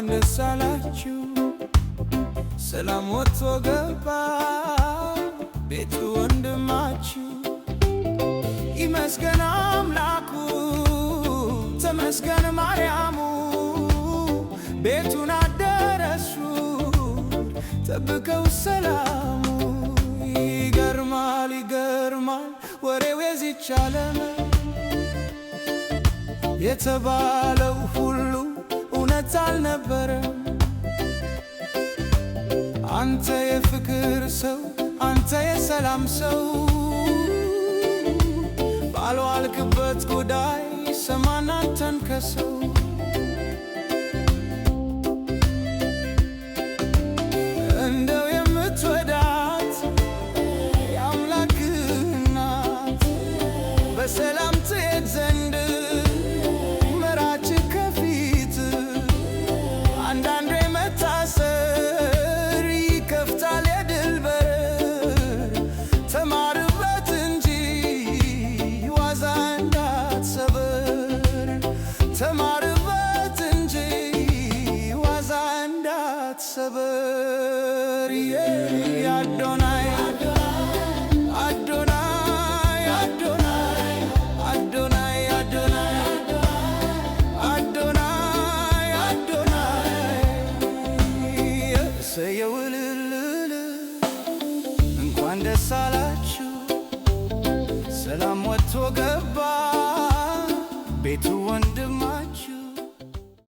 እንኳን ደስ አላችሁ ሰላም ወጥቶ ገባ ቤቱ ወንድማችሁ ይመስገን አምላኩ ተመስገን ማርያሙ ቤቱን አደረሱ ጠብቀው ሰላሙ ይገርማል ይገርማል ወሬው የዚች ዓለም የተባለው ሁሉ እውነት አልነበረም አንተ የፍቅር ሰው አንተ የሰላም ሰው ባልዋልክበት ጉዳይ ሰማን አንተን ከሰው እንደው የምትወዳት የአምላክህ እናት በሰላም ትሄድ ዘንድ ምራችህ ከፊት አንዳንዴ መታሰር ይከፍታል የድል በር ተማርበት እንጂ ዋዛ እንዳትሰበር ተማርበት እንጂ ዋዛ እንዳትሰበር